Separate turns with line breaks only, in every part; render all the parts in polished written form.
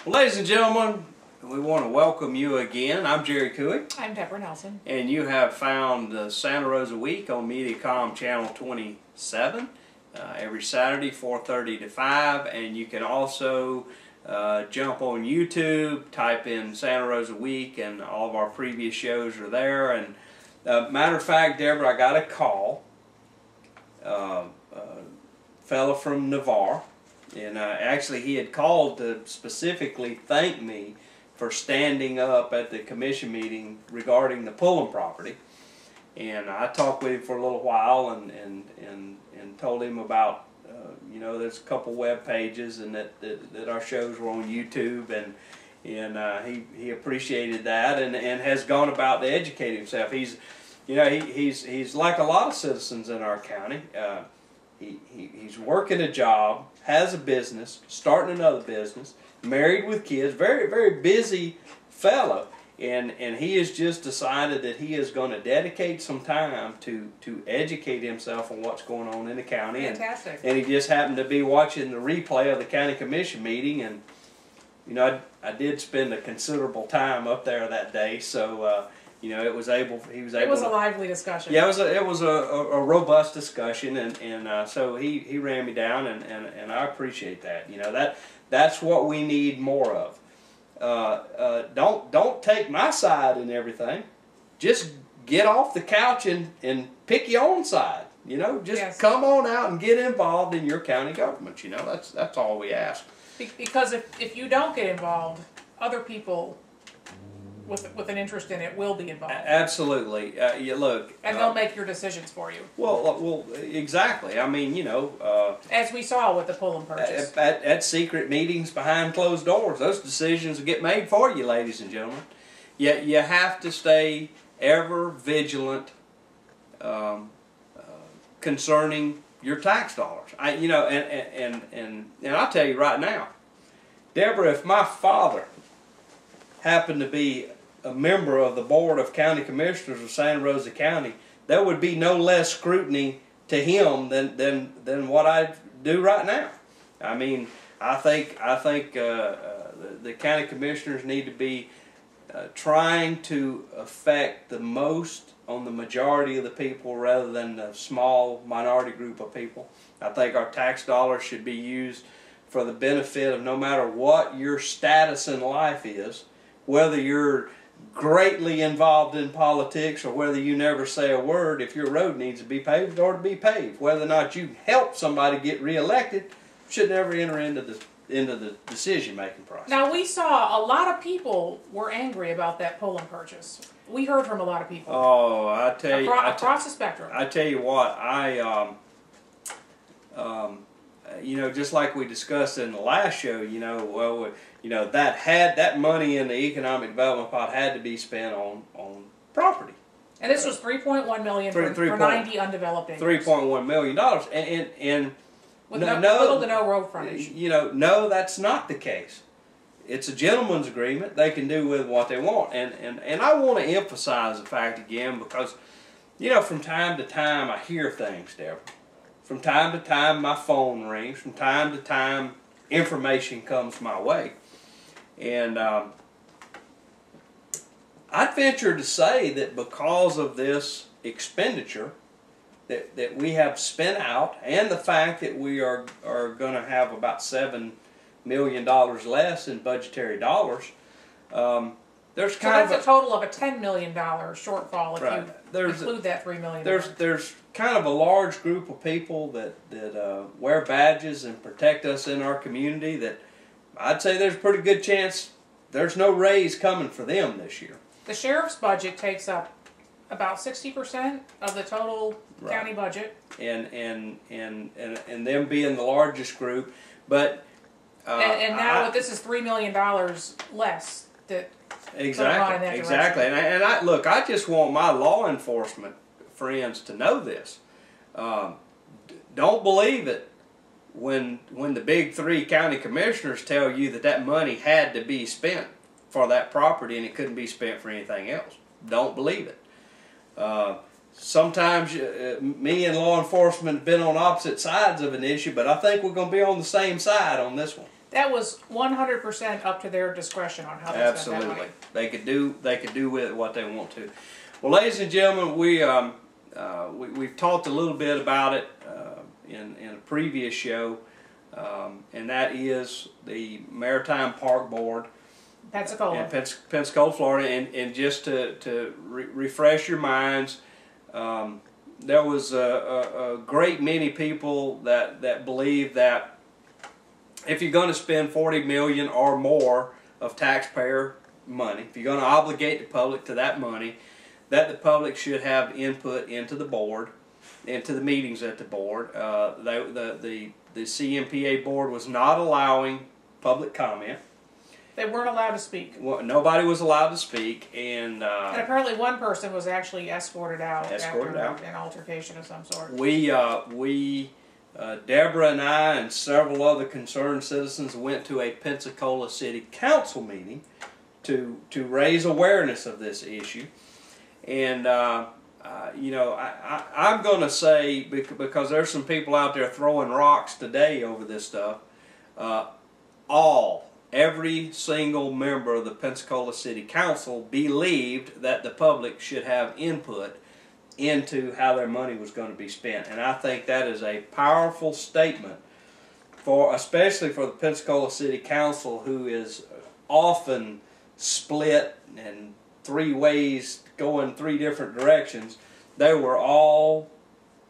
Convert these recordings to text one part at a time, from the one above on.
Well, ladies and gentlemen, we want to welcome you again. I'm Jerry Cooey.
I'm Deborah Nelson.
And you have found the Santa Rosa Week on Mediacom Channel 27 every Saturday, 4:30 to 5. And you can also jump on YouTube, type in Santa Rosa Week, and all of our previous shows are there. And matter of fact, Deborah, I got a call. A fella from Navarre. And actually he had called to specifically thank me for standing up at the commission meeting regarding the Pullen property. And I talked with him for a little while and told him about, you know, there's a couple web pages and that our shows were on YouTube, and he appreciated that and has gone about to educate himself. He's, you know, he's like a lot of citizens in our county. He's working a job, has a business, starting another business, married with kids, very, very busy fellow, and he has just decided that he is going to dedicate some time to educate himself on what's going on in the county.
Fantastic.
And he just happened to be watching the replay of the county commission meeting, and you know, I did spend a considerable time up there that day, so you know, he was able. It was
a lively discussion.
Yeah, it was a robust discussion, and so he ran me down, and I appreciate that. You know, that's what we need more of. Don't take my side in everything. Just get off the couch and pick your own side. You know, just come on out and get involved in your county government. You know, that's all we ask.
Because if you don't get involved, other people with an interest in it will be involved.
Absolutely. You look.
And they'll make your decisions for you.
Well, exactly. I mean, you know.
As we saw with the Pullen purchase.
At secret meetings behind closed doors, those decisions get made for you, ladies and gentlemen. Yet you have to stay ever vigilant concerning your tax dollars. You know, and I'll tell you right now, Deborah, if my father happened to be a member of the Board of County Commissioners of Santa Rosa County, there would be no less scrutiny to him than what I do right now. I mean, I think the county commissioners need to be trying to affect the most on the majority of the people rather than the small minority group of people. I think our tax dollars should be used for the benefit of no matter what your status in life is, whether you're greatly involved in politics or whether you never say a word. If your road needs to be paved, or to be paved. Whether or not you help somebody get reelected should never enter into the decision-making process.
Now, we saw a lot of people were angry about that Pullen purchase. We heard from a lot of people.
Oh, I tell you,
across the spectrum.
I tell you what, you know, just like we discussed in the last show, you know, well, you know, that money in the economic development pot had to be spent on property.
And this was $3.1 million for 90 undeveloped acres.
$3.1 million, and
with little to no road frontage.
You know, no, that's not the case. It's a gentleman's agreement. They can do with what they want, and I want to emphasize the fact again because, you know, from time to time I hear things, Deborah. From time to time my phone rings. From time to time information comes my way. And I'd venture to say that because of this expenditure that we have spent out, and the fact that we are going to have about $7 million less in budgetary dollars, there's kind of
a total of a $10 million shortfall if you include that $3 million.
There's kind of a large group of people that wear badges and protect us in our community that I'd say there's a pretty good chance there's no raise coming for them this year.
The sheriff's budget takes up about 60% of the total county budget. And
them being the largest group, but
and now this is $3 million less that.
Exactly. And I look, I just want my law enforcement friends to know this. Don't believe it when the big three county commissioners tell you that money had to be spent for that property and it couldn't be spent for anything else. Don't believe it. Sometimes me and law enforcement have been on opposite sides of an issue, but I think we're going to be on the same side on this one.
That was 100% up to their discretion on how they spent that money.
They could do with it what they want to. Well, ladies and gentlemen, we've talked a little bit about it in a previous show, and that is the Maritime Park Board
Pensacola.
in Pensacola, Florida. And just to refresh your minds, there was a great many people that believe that if you're going to spend $40 million or more of taxpayer money, if you're going to obligate the public to that money, that the public should have input into the board, into the meetings at the board. The CMPA board was not allowing public comment.
They weren't allowed to speak.
Well, nobody was allowed to speak, and
apparently one person was actually escorted out after an altercation of some sort.
Deborah and I and several other concerned citizens went to a Pensacola City Council meeting to raise awareness of this issue. And you know, I'm going to say, because there's some people out there throwing rocks today over this stuff, every single member of the Pensacola City Council believed that the public should have input into how their money was going to be spent. And I think that is a powerful statement, especially for the Pensacola City Council, who is often split in three ways, going three different directions. They were all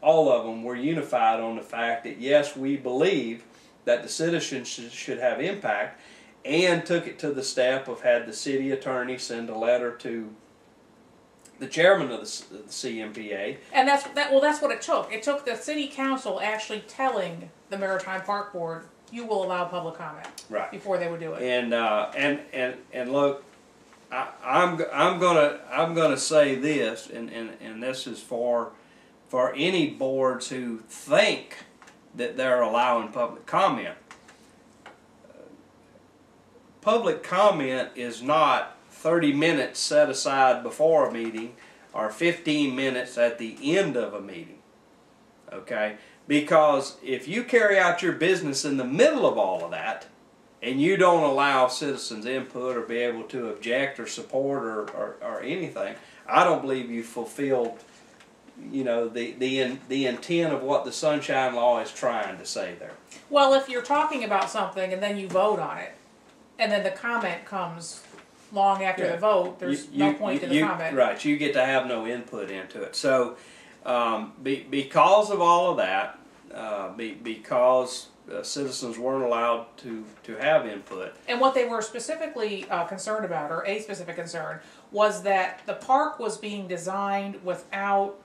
of them were unified on the fact that yes, we believe that the citizens should have impact, and took it to the step of had the city attorney send a letter to the chairman of the CMPA.
And that's what it took. It took the city council actually telling the Maritime Park Board, you will allow public comment,
right,
before they would do it.
And look, I'm gonna say this, and this is for any boards who think that they're allowing public comment. Public comment is not 30 minutes set aside before a meeting or 15 minutes at the end of a meeting. Okay? Because if you carry out your business in the middle of all of that and you don't allow citizens input or be able to object or support or anything, I don't believe you fulfilled, you know, the intent of what the Sunshine Law is trying to say there.
Well, if you're talking about something and then you vote on it, and then the comment comes long after the vote, there's no point to the comment.
Right, you get to have no input into it. So, because of all of that, because citizens weren't allowed to have input.
And what they were specifically concerned about, or a specific concern, was that the park was being designed without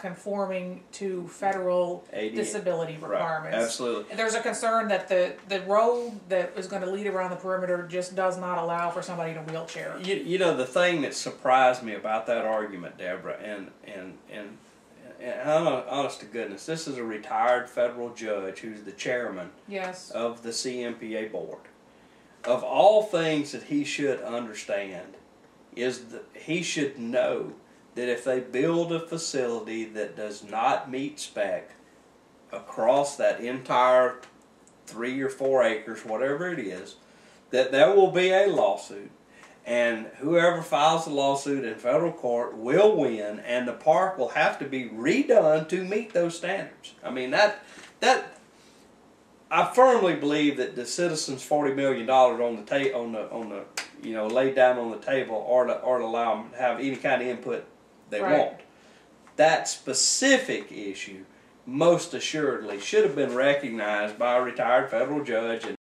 conforming to federal disability requirements.
Right, absolutely.
There's a concern that the road that is going to lead around the perimeter just does not allow for somebody in a wheelchair.
You know, the thing that surprised me about that argument, Deborah, and honest to goodness, this is a retired federal judge who's the chairman of the CMPA board. Of all things that he should understand is that he should know that if they build a facility that does not meet spec across that entire 3 or 4 acres, whatever it is, that there will be a lawsuit, and whoever files the lawsuit in federal court will win, and the park will have to be redone to meet those standards. I mean, I firmly believe that the citizens' $40 million on the you know, laid down on the table, or to allow them to have any kind of input they want. That specific issue most assuredly should have been recognized by a retired federal judge, and